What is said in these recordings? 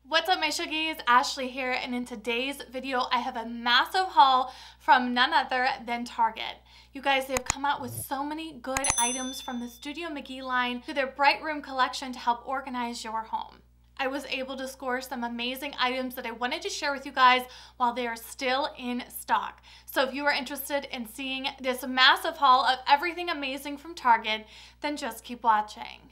What's up my sugies, Ashley here, and in today's video I have a massive haul from none other than Target. You guys, they've come out with so many good items from the Studio Mcgee line to their Bright Room collection to help organize your home. I was able to score some amazing items that I wanted to share with you guys while they are still in stock. So if you are interested in seeing this massive haul of everything amazing from Target, then just keep watching.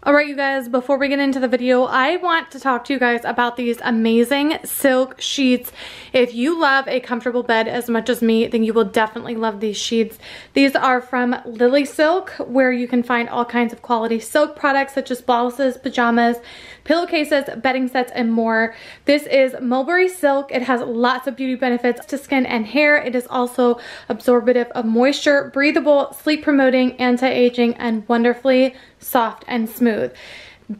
Alright you guys, before we get into the video, I want to talk to you guys about these amazing silk sheets. If you love a comfortable bed as much as me, then you will definitely love these sheets. These are from Lily Silk, where you can find all kinds of quality silk products such as blouses, pajamas, pillowcases, bedding sets, and more. This is mulberry silk. It has lots of beauty benefits to skin and hair. It is also absorptive of moisture, breathable, sleep promoting, anti-aging, and wonderfully soft and smooth.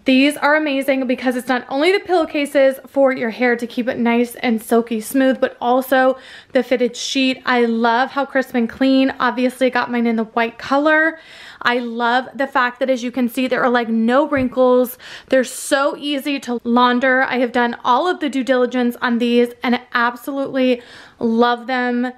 These are amazing because it's not only the pillowcases for your hair to keep it nice and silky smooth, but also the fitted sheet. I love how crisp and clean. Obviously, I got mine in the white color. I love the fact that, as you can see, there are like no wrinkles. They're so easy to launder. I have done all of the due diligence on these and I absolutely love them.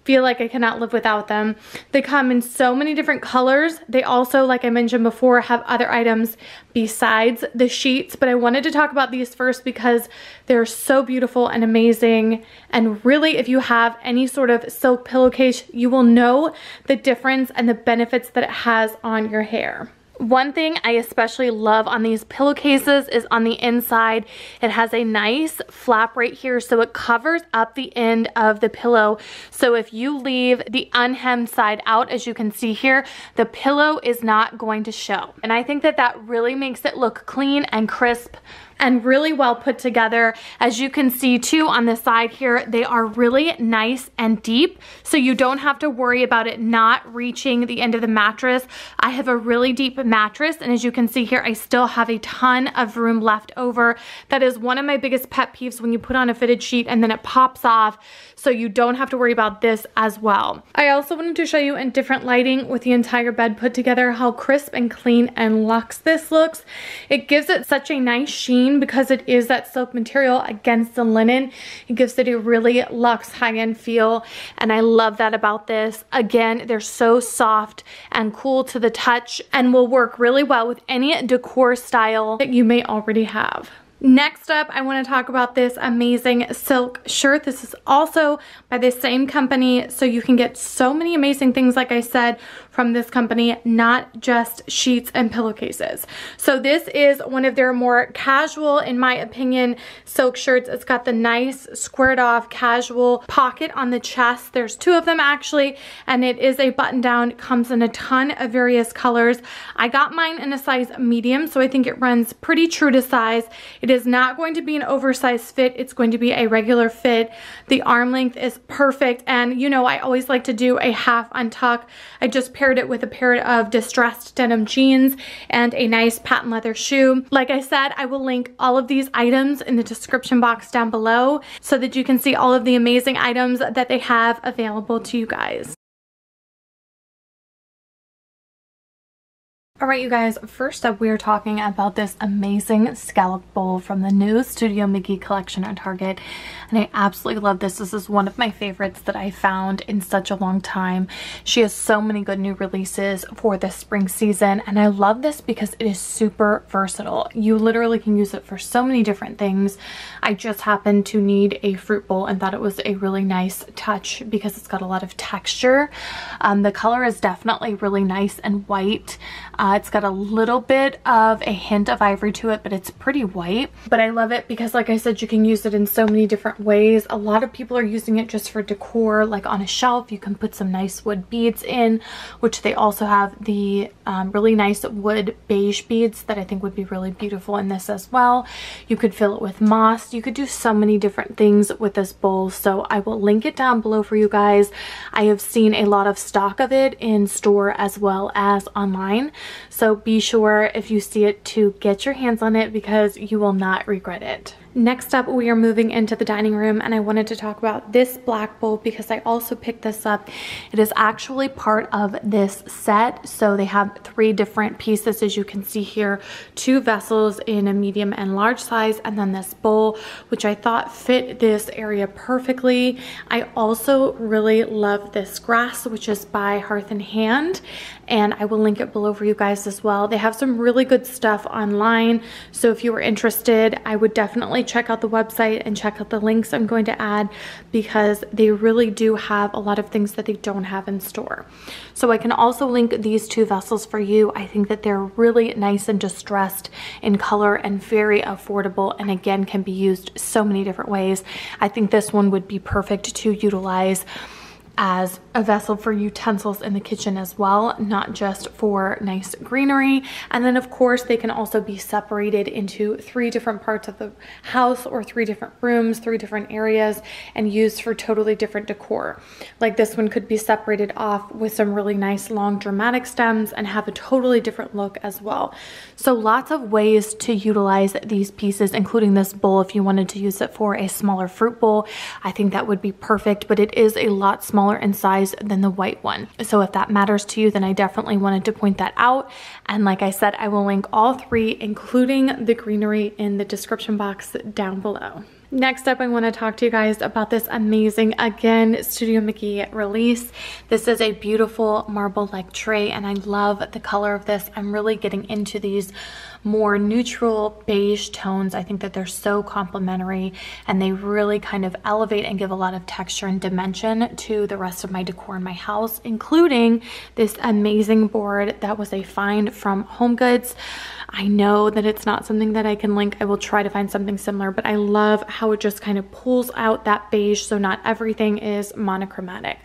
Feel like I cannot live without them. They come in so many different colors. They also, like I mentioned before, have other items besides the sheets, but I wanted to talk about these first because they're so beautiful and amazing. And really, if you have any sort of silk pillowcase, you will know the difference and the benefits that it has on your hair. One thing I especially love on these pillowcases is on the inside, it has a nice flap right here, so it covers up the end of the pillow. So if you leave the unhemmed side out, as you can see here, the pillow is not going to show. And I think that that really makes it look clean and crisp and really well put together. As you can see too on the side here, they are really nice and deep, so you don't have to worry about it not reaching the end of the mattress. I have a really deep mattress, and as you can see here, I still have a ton of room left over. That is one of my biggest pet peeves, when you put on a fitted sheet and then it pops off, so you don't have to worry about this as well. I also wanted to show you in different lighting with the entire bed put together how crisp and clean and luxe this looks. It gives it such a nice sheen because it is that silk material against the linen. It gives it a really luxe high-end feel, and I love that about this. Again, they're so soft and cool to the touch and will work really well with any decor style that you may already have. Next up, I want to talk about this amazing silk shirt. This is also by the same company, so you can get so many amazing things, like I said, from this company, not just sheets and pillowcases. So this is one of their more casual, in my opinion, silk shirts. It's got the nice squared off casual pocket on the chest. There's two of them actually, and it is a button down. It comes in a ton of various colors. I got mine in a size medium, so I think it runs pretty true to size. It is not going to be an oversized fit. It's going to be a regular fit. The arm length is perfect, and you know I always like to do a half untuck. I just paired it with a pair of distressed denim jeans and a nice patent leather shoe. Like I said, I will link all of these items in the description box down below so that you can see all of the amazing items that they have available to you guys. Alright you guys, first up we are talking about this amazing scallop bowl from the new Studio Mcgee collection at Target, and I absolutely love this. This is one of my favorites that I found in such a long time. She has so many good new releases for the spring season, and I love this because it is super versatile. You literally can use it for so many different things. I just happened to need a fruit bowl and thought it was a really nice touch because it's got a lot of texture. The color is definitely really nice and white. It's got a little bit of a hint of ivory to it, but it's pretty white. But I love it because, like I said, you can use it in so many different ways. A lot of people are using it just for decor, like on a shelf. You can put some nice wood beads in, which they also have the really nice wood beige beads that I think would be really beautiful in this as well. You could fill it with moss. You could do so many different things with this bowl, so I will link it down below for you guys. I have seen a lot of stock of it in store as well as online, So be sure if you see it to get your hands on it because you will not regret it. Next up, we are moving into the dining room, and I wanted to talk about this black bowl because I also picked this up. It is actually part of this set. So they have 3 different pieces, as you can see here, 2 vessels in a medium and large size, and then this bowl, which I thought fit this area perfectly. I also really love this grass, which is by Hearth and Hand, and I will link it below for you guys as well. They have some really good stuff online, so if you were interested, I would definitely check out the website and check out the links I'm going to add because they really do have a lot of things that they don't have in store. So I can also link these 2 vessels for you. I think that they're really nice and distressed in color and very affordable, and again can be used so many different ways. I think this one would be perfect to utilize as a vessel for utensils in the kitchen as well, not just for nice greenery. And then of course they can also be separated into 3 different parts of the house or 3 different rooms, 3 different areas, and used for totally different decor. Like this one could be separated off with some really nice long dramatic stems and have a totally different look as well. So lots of ways to utilize these pieces, including this bowl if you wanted to use it for a smaller fruit bowl. I think that would be perfect, but it is a lot smaller in size than the white one. So if that matters to you, then I definitely wanted to point that out. And like I said, I will link all 3, including the greenery, in the description box down below. Next up, I want to talk to you guys about this amazing, again, Studio Mcgee release. This is a beautiful marble-like tray, and I love the color of this. I'm really getting into these more neutral beige tones. I think that they're so complementary, and they really kind of elevate and give a lot of texture and dimension to the rest of my decor in my house, including this amazing board that was a find from HomeGoods. I know that it's not something that I can link. I will try to find something similar, but I love how it just kind of pulls out that beige, so not everything is monochromatic.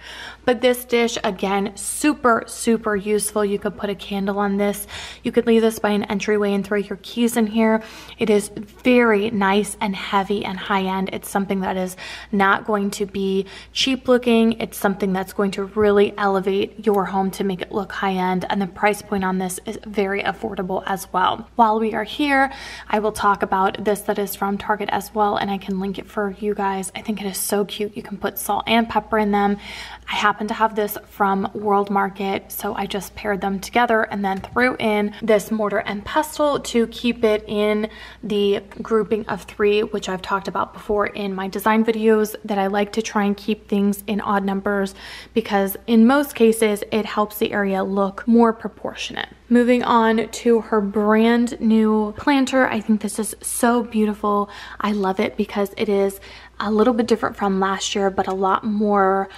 But this dish, again, super, super useful. You could put a candle on this. You could leave this by an entryway and throw your keys in here. It is very nice and heavy and high-end. It's something that is not going to be cheap looking. It's something that's going to really elevate your home to make it look high-end, and the price point on this is very affordable as well. While we are here, I will talk about this that is from Target as well, and I can link it for you guys. I think it is so cute. You can put salt and pepper in them. I happen to have this from World Market, so I just paired them together and then threw in this mortar and pestle to keep it in the grouping of 3, which I've talked about before in my design videos, that I like to try and keep things in odd numbers because in most cases it helps the area look more proportionate. Moving on to her brand new planter. I think this is so beautiful. I love it because it is a little bit different from last year, but a lot more,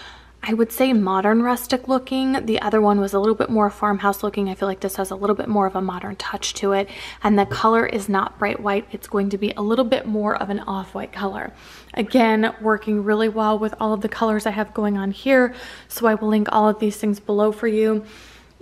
I would say, modern rustic looking. The other one was a little bit more farmhouse looking. I feel like this has a little bit more of a modern touch to it, and the color is not bright white. It's going to be a little bit more of an off-white color. Again, working really well with all of the colors I have going on here, so I will link all of these things below for you.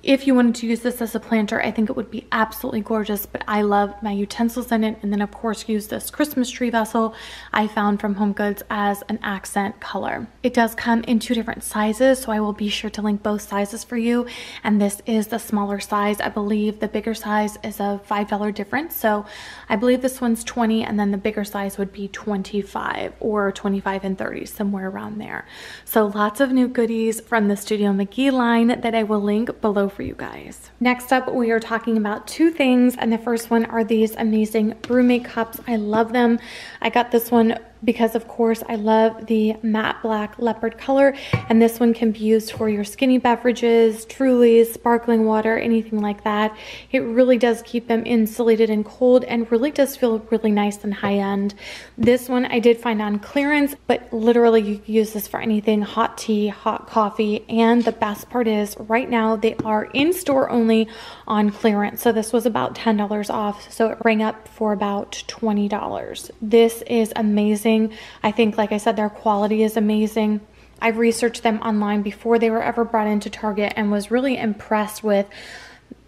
If you wanted to use this as a planter, I think it would be absolutely gorgeous, but I love my utensils in it. And then of course use this Christmas tree vessel I found from HomeGoods as an accent color. It does come in 2 different sizes, so I will be sure to link both sizes for you. And this is the smaller size. I believe the bigger size is a $5 difference. So I believe this one's 20, and then the bigger size would be 25 or 25 and 30, somewhere around there. So lots of new goodies from the Studio Mcgee line that I will link below for you guys. Next up, we are talking about 2 things, and the first one are these amazing BrewMate cups. I love them. I got this one because of course I love the matte black leopard color, and this one can be used for your skinny beverages, Trulies, sparkling water, anything like that. It really does keep them insulated and cold, and really does feel really nice and high-end. This one I did find on clearance, but literally you can use this for anything: hot tea, hot coffee, and the best part is right now they are in store only on clearance. So this was about $10 off, so it rang up for about $20. This is amazing. I think, like I said, their quality is amazing. I've researched them online before they were ever brought into Target and was really impressed with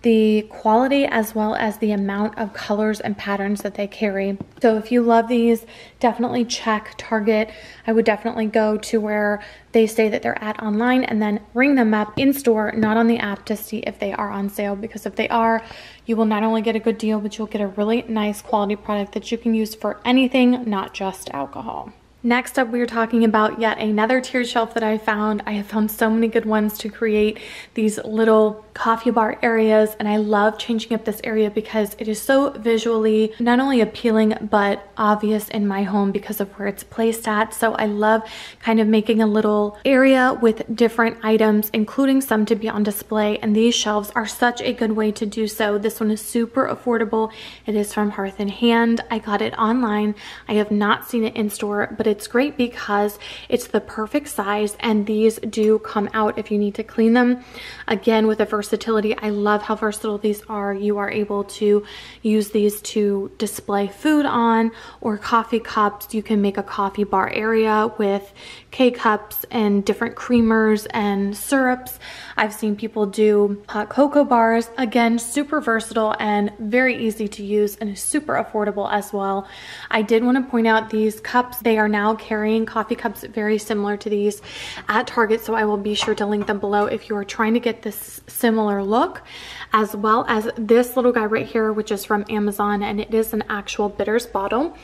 the quality as well as the amount of colors and patterns that they carry. So if you love these, definitely check Target. I would definitely go to where they say that they're at online and then ring them up in store, not on the app, to see if they are on sale, because if they are, you will not only get a good deal, but you'll get a really nice quality product that you can use for anything, not just alcohol. Next up, we are talking about yet another tiered shelf that I found. I have found so many good ones to create these little coffee bar areas, and I love changing up this area because it is so visually not only appealing but obvious in my home because of where it's placed at. So I love kind of making a little area with different items, including some to be on display, and these shelves are such a good way to do so. This one is super affordable. It is from Hearth and Hand. I got it online. I have not seen it in store, but it's great because it's the perfect size, and these do come out if you need to clean them. Again, with the versatility, I love how versatile these are. You are able to use these to display food on, or coffee cups. You can make a coffee bar area with K-cups and different creamers and syrups. I've seen people do hot cocoa bars. Again, super versatile and very easy to use, and super affordable as well. I did want to point out these cups. They are now carrying coffee cups very similar to these at Target, so I will be sure to link them below if you are trying to get this similar look, as well as this little guy right here, which is from Amazon, and it is an actual bitters bottle,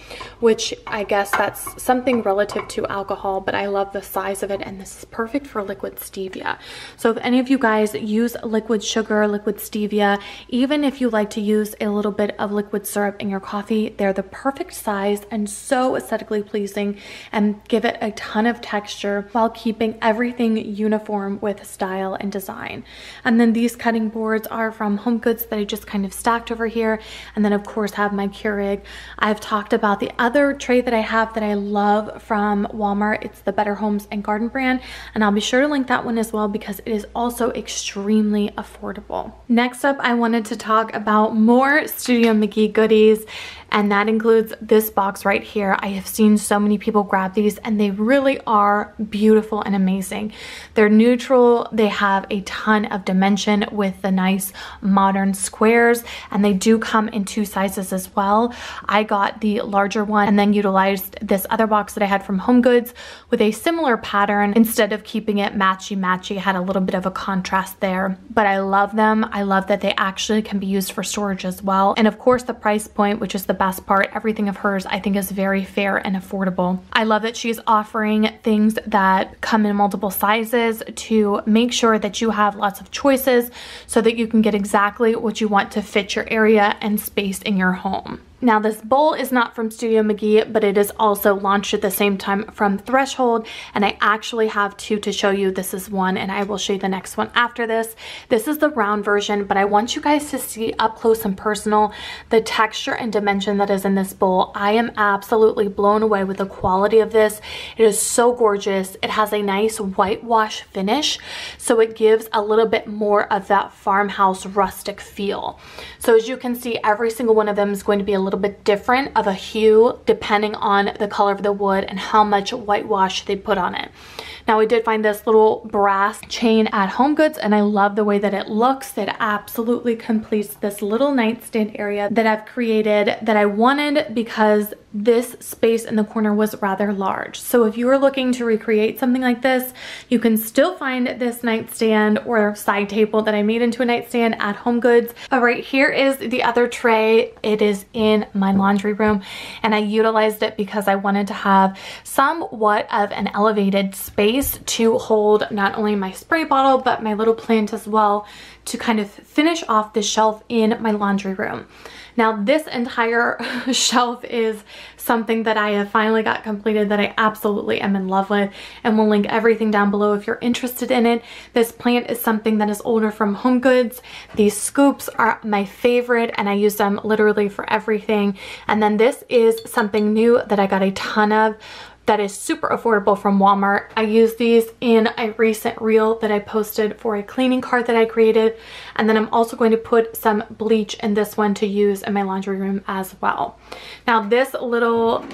which I guess that's something relative to alcohol, but I love the size of it, and this is perfect for liquid stevia. So if any of you guys use liquid sugar, liquid stevia, even if you like to use a little bit of liquid syrup in your coffee, they're the perfect size and so aesthetically pleasing, and give it a ton of texture while keeping everything uniform with style and design. And then these cutting boards are from Home Goods that I just kind of stacked over here, and then of course have my Keurig. I've talked about the other tray that I have that I love from Walmart. It's the Better Homes and Garden brand, and I'll be sure to link that one as well because it is also extremely affordable. Next up, I wanted to talk about more Studio Mcgee goodies, and that includes this box right here. I have seen so many people grab these, and they really are beautiful and amazing. They're neutral, they have a ton of dimension with the nice modern squares, and they do come in 2 sizes as well. I got the larger one and then utilized this other box that I had from Home Goods with a similar pattern. Instead of keeping it matchy-matchy, had a little bit of a contrast there, but I love them. I love that they actually can be used for storage as well. And of course, the price point, which is the best part, everything of hers I think is very fair and affordable. I love that she's offering things that come in multiple sizes to make sure that you have lots of choices so that you can get exactly what you want to fit your area and space in your home. Now, this bowl is not from Studio Mcgee, but it is also launched at the same time from Threshold, and I actually have 2 to show you. This is one, and I will show you the next one after this. This is the round version, but I want you guys to see up close and personal the texture and dimension that is in this bowl. I am absolutely blown away with the quality of this. It is so gorgeous. It has a nice whitewash finish, so it gives a little bit more of that farmhouse rustic feel. So as you can see, every single one of them is going to be a little bit different of a hue depending on the color of the wood and how much whitewash they put on it. Now, I did find this little brass chain at Home Goods, and I love the way that it looks. It absolutely completes this little nightstand area that I've created that I wanted because this space in the corner was rather large. So if you are looking to recreate something like this, you can still find this nightstand or side table that I made into a nightstand at Home Goods. All right, here is the other tray. It is in my laundry room, and I utilized it because I wanted to have somewhat of an elevated space to hold not only my spray bottle but my little plant as well, to kind of finish off the shelf in my laundry room. Now, this entire shelf is something that I have finally got completed that I absolutely am in love with, and we'll link everything down below if you're interested in it. This plant is something that is older from Home Goods. These scoops are my favorite, and I use them literally for everything. And then this is something new that I got a ton of that is super affordable from Walmart. I used these in a recent reel that I posted for a cleaning cart that I created, and then I'm also going to put some bleach in this one to use in my laundry room as well. Now, this little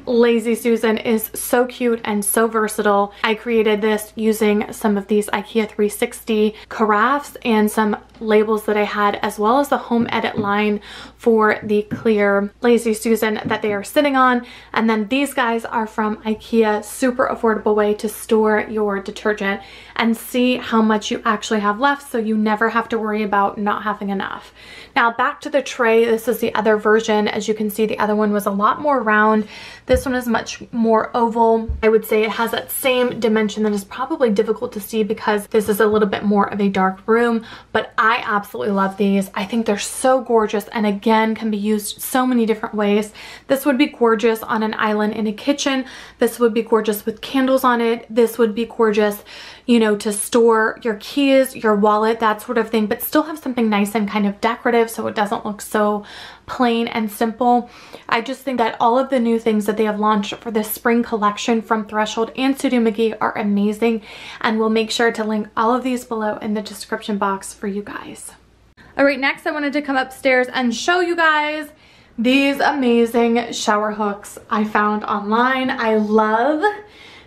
Lazy Susan is so cute and so versatile. I created this using some of these IKEA 360 carafes and some labels that I had, as well as the home edit line for the clear Lazy Susan that they are sitting on. And then these guys are from IKEA, super affordable way to store your detergent and see how much you actually have left, so you never have to worry about not having enough. Now back to the tray, this is the other version. As you can see, the other one was a lot more round. This one is much more oval. I would say it has that same dimension that is probably difficult to see because this is a little bit more of a dark room, but I absolutely love these. I think they're so gorgeous and again can be used so many different ways. This would be gorgeous on an island in a kitchen. This would be gorgeous with candles on it. This would be gorgeous, you know, to store your keys, your wallet, that sort of thing, but still have something nice and kind of decorative so it doesn't look so plain and simple. I just think that all of the new things that they have launched for this spring collection from Threshold and Studio Mcgee are amazing, and we'll make sure to link all of these below in the description box for you guys. All right, next I wanted to come upstairs and show you guys these amazing shower hooks I found online. I love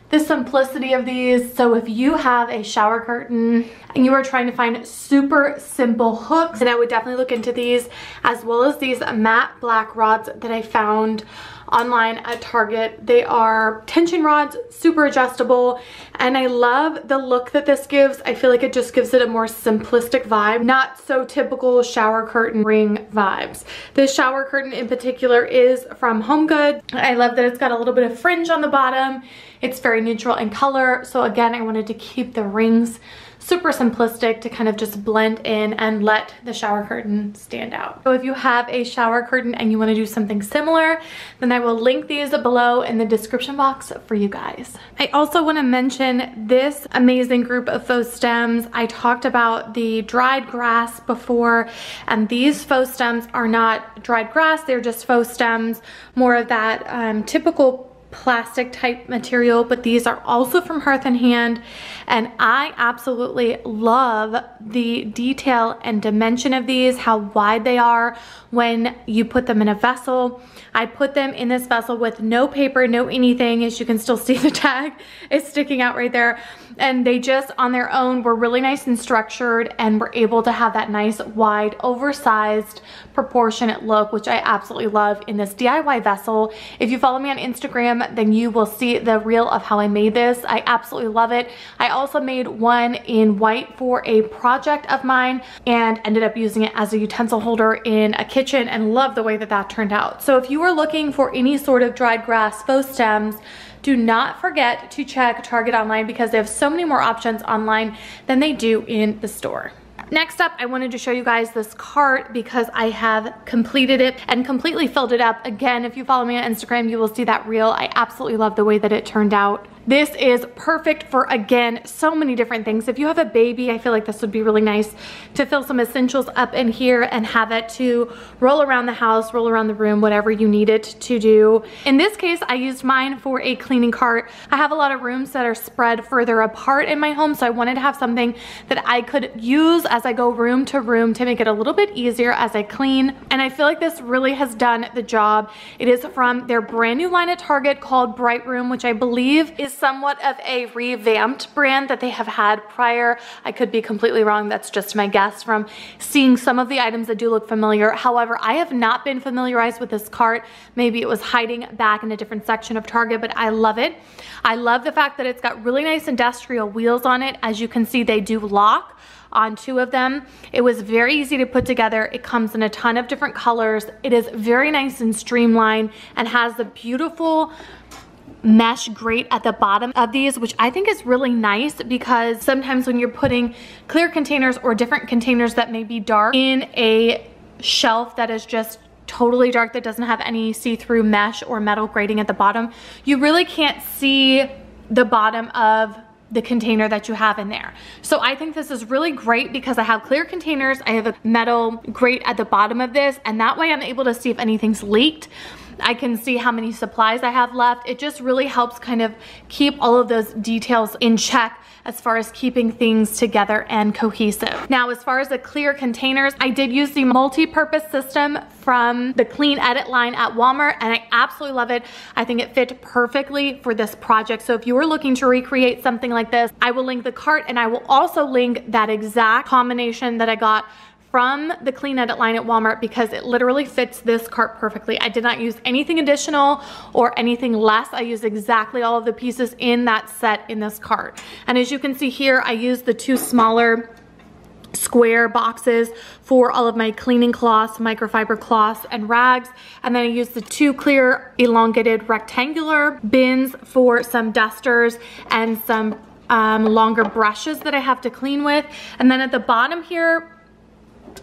the simplicity of these. So if you have a shower curtain and you are trying to find super simple hooks, then I would definitely look into these, as well as these matte black rods that I found online at Target. They are tension rods, super adjustable, and I love the look that this gives. I feel like it just gives it a more simplistic vibe, not so typical shower curtain ring vibes. This shower curtain in particular is from HomeGoods. I love that it's got a little bit of fringe on the bottom. It's very neutral in color. So again, I wanted to keep the rings super simplistic to kind of just blend in and let the shower curtain stand out. So if you have a shower curtain and you want to do something similar, then I will link these below in the description box for you guys. I also want to mention this amazing group of faux stems. I talked about the dried grass before, and these faux stems are not dried grass, they're just faux stems, more of that typical plastic type material, but these are also from Hearth and Hand, and I absolutely love the detail and dimension of these, how wide they are when you put them in a vessel. I put them in this vessel with no paper, no anything. As you can still see, the tag is sticking out right there, and they just on their own were really nice and structured and were able to have that nice wide oversized proportionate look, which I absolutely love in this DIY vessel. If you follow me on Instagram, then you will see the reel of how I made this. I absolutely love it. I also made one in white for a project of mine and ended up using it as a utensil holder in a kitchen, and love the way that that turned out. So if you are looking for any sort of dried grass faux stems, do not forget to check Target online because they have so many more options online than they do in the store. Next up, I wanted to show you guys this cart because I have completed it and completely filled it up. Again, if you follow me on Instagram, you will see that reel. I absolutely love the way that it turned out. This is perfect for, again, so many different things. If you have a baby, I feel like this would be really nice to fill some essentials up in here and have it to roll around the house, roll around the room, whatever you need it to do. In this case, I used mine for a cleaning cart. I have a lot of rooms that are spread further apart in my home, so I wanted to have something that I could use as I go room to room to make it a little bit easier as I clean. And I feel like this really has done the job. It is from their brand new line at Target called Bright Room, which I believe is somewhat of a revamped brand that they have had prior. I could be completely wrong. That's just my guess from seeing some of the items that do look familiar. However, I have not been familiarized with this cart. Maybe it was hiding back in a different section of Target, but I love it. I love the fact that it's got really nice industrial wheels on it. As you can see, they do lock on 2 of them. It was very easy to put together. It comes in a ton of different colors. It is very nice and streamlined and has the beautiful mesh grate at the bottom of these, which I think is really nice because sometimes when you're putting clear containers or different containers that may be dark in a shelf that is just totally dark, that doesn't have any see-through mesh or metal grating at the bottom, you really can't see the bottom of the container that you have in there. So I think this is really great because I have clear containers, I have a metal grate at the bottom of this, and that way I'm able to see if anything's leaked. I can see how many supplies I have left. It just really helps kind of keep all of those details in check as far as keeping things together and cohesive. Now, as far as the clear containers, I did use the multi-purpose system from the Clean Edit line at Walmart, and I absolutely love it. I think it fit perfectly for this project. So if you were looking to recreate something like this, I will link the cart, and I will also link that exact combination that I got from the Clean Edit line at Walmart, because it literally fits this cart perfectly. I did not use anything additional or anything less. I used exactly all of the pieces in that set in this cart. And as you can see here, I used the 2 smaller square boxes for all of my cleaning cloths, microfiber cloths, and rags. And then I used the 2 clear elongated rectangular bins for some dusters and some longer brushes that I have to clean with. And then at the bottom here,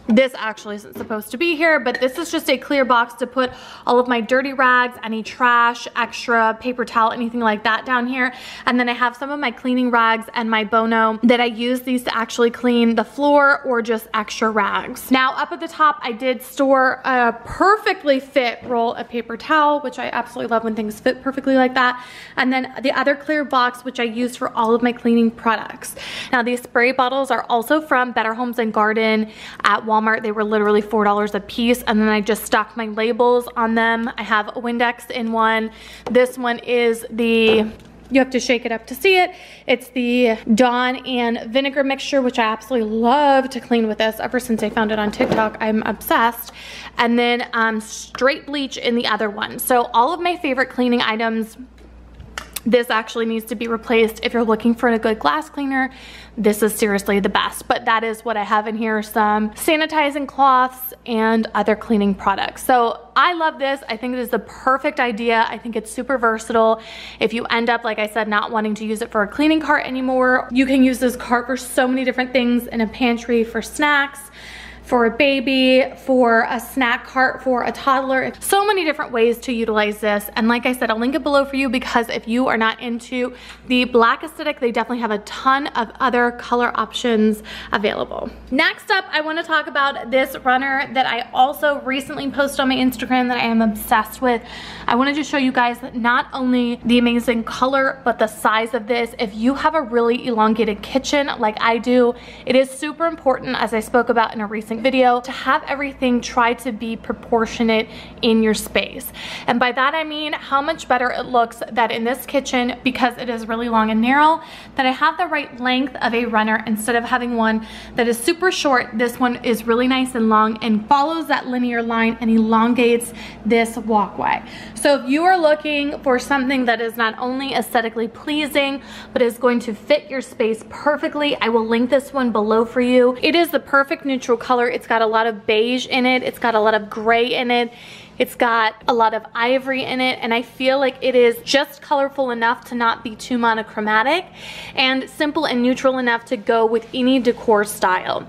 this actually isn't supposed to be here, but this is just a clear box to put all of my dirty rags, any trash, extra paper towel, anything like that down here. And then I have some of my cleaning rags and my Bono that I use these to actually clean the floor or just extra rags. Now up at the top, I did store a perfectly fit roll of paper towel, which I absolutely love when things fit perfectly like that. And then the other clear box, which I use for all of my cleaning products. Now these spray bottles are also from Better Homes and Garden at Walmart. They were literally $4 a piece, and then I just stuck my labels on them. I have a Windex in one. This one is the, you have to shake it up to see it. It's the Dawn and vinegar mixture, which I absolutely love to clean with this. Ever since I found it on TikTok, I'm obsessed. And then straight bleach in the other one. So all of my favorite cleaning items, this actually needs to be replaced. If you're looking for a good glass cleaner, this is seriously the best. But that is what I have in here, some sanitizing cloths and other cleaning products. So I love this. I think it is the perfect idea. I think it's super versatile. If you end up, like I said, not wanting to use it for a cleaning cart anymore, you can use this cart for so many different things in a pantry, for snacks, for a baby, for a snack cart, for a toddler. So many different ways to utilize this. And like I said, I'll link it below for you, because if you are not into the black aesthetic, they definitely have a ton of other color options available. Next up, I want to talk about this runner that I also recently posted on my Instagram that I am obsessed with. I wanted to show you guys not only the amazing color, but the size of this. If you have a really elongated kitchen like I do, it is super important, as I spoke about in a recent video, to have everything try to be proportionate in your space. And by that I mean how much better it looks that in this kitchen, because it is really long and narrow, that I have the right length of a runner instead of having one that is super short. This one is really nice and long and follows that linear line and elongates this walkway. So if you are looking for something that is not only aesthetically pleasing, but is going to fit your space perfectly, I will link this one below for you. It is the perfect neutral color. It's got a lot of beige in it. It's got a lot of gray in it. It's got a lot of ivory in it, and I feel like it is just colorful enough to not be too monochromatic, and simple and neutral enough to go with any decor style.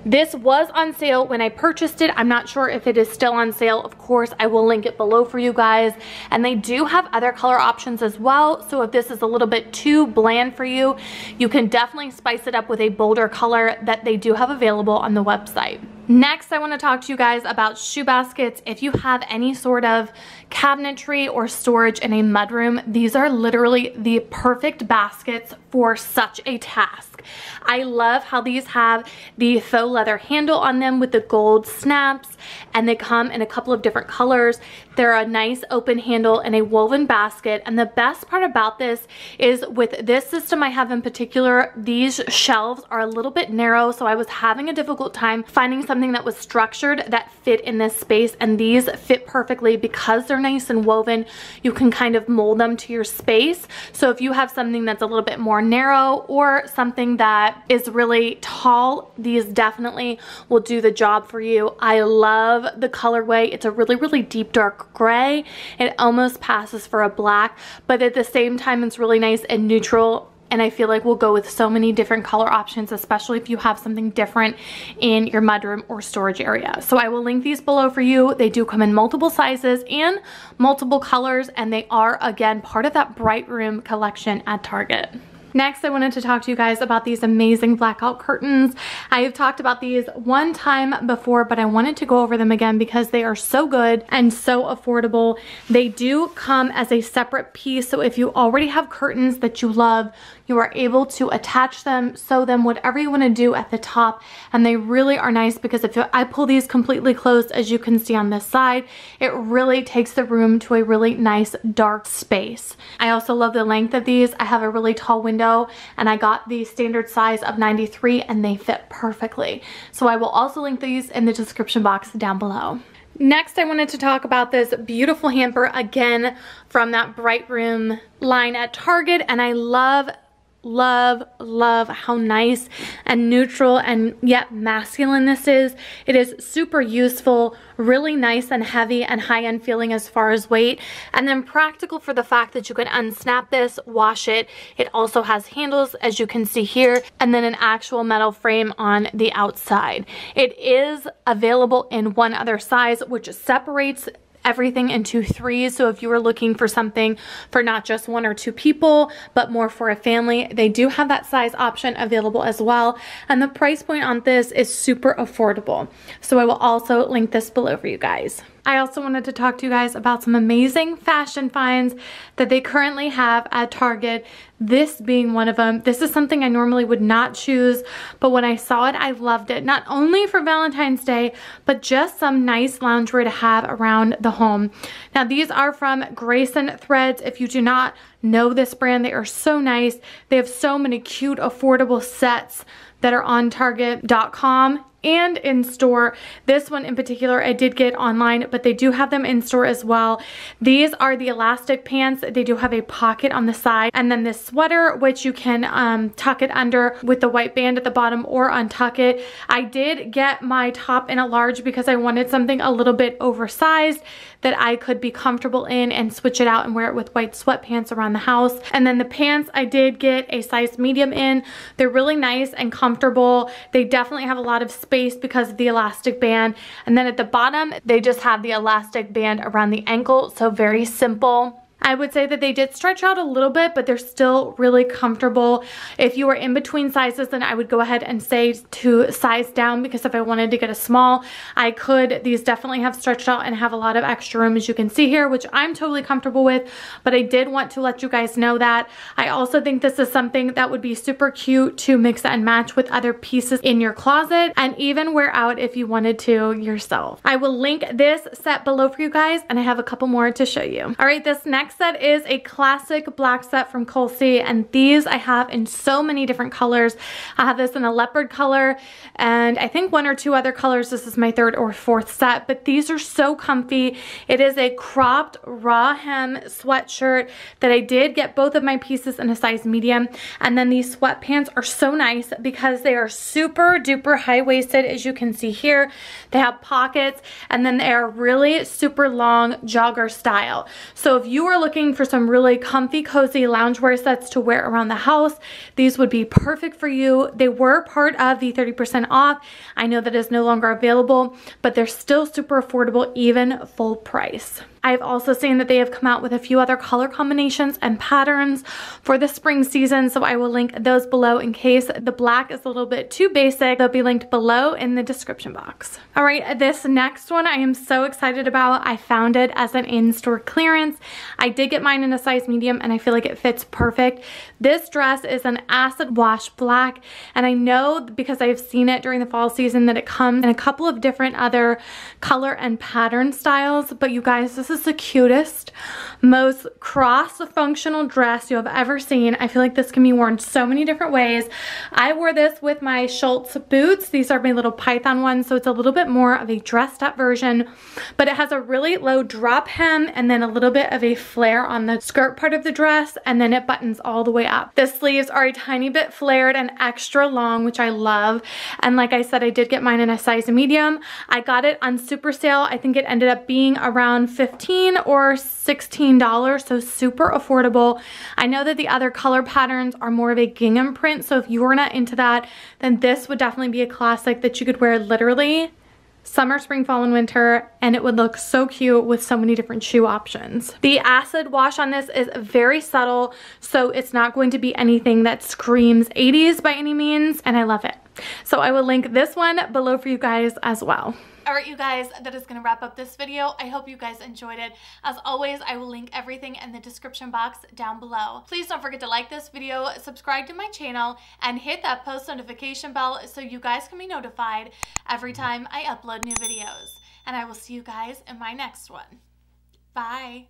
This was on sale when I purchased it. I'm not sure if it is still on sale. Of course, I will link it below for you guys. And they do have other color options as well. So if this is a little bit too bland for you, you can definitely spice it up with a bolder color that they do have available on the website. Next, I want to talk to you guys about shoe baskets. If you have any sort of cabinetry or storage in a mudroom, these are literally the perfect baskets for such a task. I love how these have the faux leather handle on them with the gold snaps, and they come in a couple of different colors. They're a nice open handle and a woven basket, and the best part about this is with this system I have in particular, these shelves are a little bit narrow, so I was having a difficult time finding something that was structured that fit in this space, and these fit perfectly because they're nice and woven. You can kind of mold them to your space. So if you have something that's a little bit more narrow or something that is really tall, these definitely will do the job for you. I love the colorway. It's a really, really deep dark gray. It almost passes for a black, but at the same time it's really nice and neutral, and I feel like we'll go with so many different color options, especially if you have something different in your mudroom or storage area. So I will link these below for you. They do come in multiple sizes and multiple colors, and they are, again, part of that Bright Room collection at Target. Next, I wanted to talk to you guys about these amazing blackout curtains. I have talked about these one time before, but I wanted to go over them again because they are so good and so affordable. They do come as a separate piece, so if you already have curtains that you love, you are able to attach them, sew them, whatever you want to do at the top, and they really are nice because if I pull these completely closed, as you can see on this side, it really takes the room to a really nice dark space. I also love the length of these. I have a really tall window and I got the standard size of 93 and they fit perfectly. So I will also link these in the description box down below. Next, I wanted to talk about this beautiful hamper, again from that Bright Room line at Target, and I love how nice and neutral and yet masculine this is. It is super useful, really nice and heavy and high-end feeling as far as weight, and then practical for the fact that you can unsnap this, wash it. It also has handles, as you can see here, and then an actual metal frame on the outside. It is available in one other size, which separates everything into 3s, so if you were looking for something for not just 1 or 2 people but more for a family, they do have that size option available as well, and the price point on this is super affordable, so I will also link this below for you guys. I also wanted to talk to you guys about some amazing fashion finds that they currently have at Target, this being one of them. This is something I normally would not choose, but when I saw it, I loved it. Not only for Valentine's Day, but just some nice loungewear to have around the home. Now, these are from Grayson Threads. If you do not know this brand, they are so nice. They have so many cute, affordable sets that are on Target.com and in store. This one in particular I did get online, but they do have them in store as well. These are the elastic pants. They do have a pocket on the side, and then this sweater, which you can tuck it under with the white band at the bottom or untuck it. I did get my top in a large because I wanted something a little bit oversized that I could be comfortable in and switch it out and wear it with white sweatpants around the house. And then the pants I did get a size medium in. They're really nice and comfortable. They definitely have a lot of space because of the elastic band, and then at the bottom they just have the elastic band around the ankle, so very simple. I would say that they did stretch out a little bit, but they're still really comfortable. If you are in between sizes, then I would go ahead and say to size down, because if I wanted to get a small, I could. These definitely have stretched out and have a lot of extra room, as you can see here, which I'm totally comfortable with, but I did want to let you guys know that. I also think this is something that would be super cute to mix and match with other pieces in your closet and even wear out if you wanted to yourself. I will link this set below for you guys, and I have a couple more to show you. All right, this next set is a classic black set from Colsey, and these I have in so many different colors. I have this in a leopard color and I think 1 or 2 other colors. This is my 3rd or 4th set, but these are so comfy. It is a cropped raw hem sweatshirt that I did get both of my pieces in a size medium, and then these sweatpants are so nice because they are super duper high-waisted, as you can see here. They have pockets, and then they are really super long jogger style. So if you are looking for some really comfy, cozy loungewear sets to wear around the house, these would be perfect for you. They were part of the 30% off. I know that is no longer available, but they're still super affordable, even full price. I've also seen that they have come out with a few other color combinations and patterns for the spring season, so I will link those below in case the black is a little bit too basic. They'll be linked below in the description box. All right, this next one I am so excited about. I found it as an in-store clearance. I did get mine in a size medium, and I feel like it fits perfect. This dress is an acid wash black, and I know because I've seen it during the fall season that it comes in a couple of different other color and pattern styles, but you guys, this is the cutest, most cross-functional dress you have ever seen. I feel like this can be worn so many different ways. I wore this with my Schultz boots. These are my little python ones, so it's a little bit more of a dressed up version, but it has a really low drop hem and then a little bit of a flare on the skirt part of the dress, and then it buttons all the way up. The sleeves are a tiny bit flared and extra long, which I love, and like I said, I did get mine in a size medium. I got it on super sale. I think it ended up being around $15 or $16, so super affordable. I know that the other color patterns are more of a gingham print, so if you were not into that, then this would definitely be a classic that you could wear literally summer, spring, fall, and winter, and it would look so cute with so many different shoe options. The acid wash on this is very subtle, so it's not going to be anything that screams 80s by any means, and I love it. So I will link this one below for you guys as well. All right, you guys, that is going to wrap up this video. I hope you guys enjoyed it. As always, I will link everything in the description box down below. Please don't forget to like this video, subscribe to my channel, and hit that post notification bell so you guys can be notified every time I upload new videos. And I will see you guys in my next one. Bye.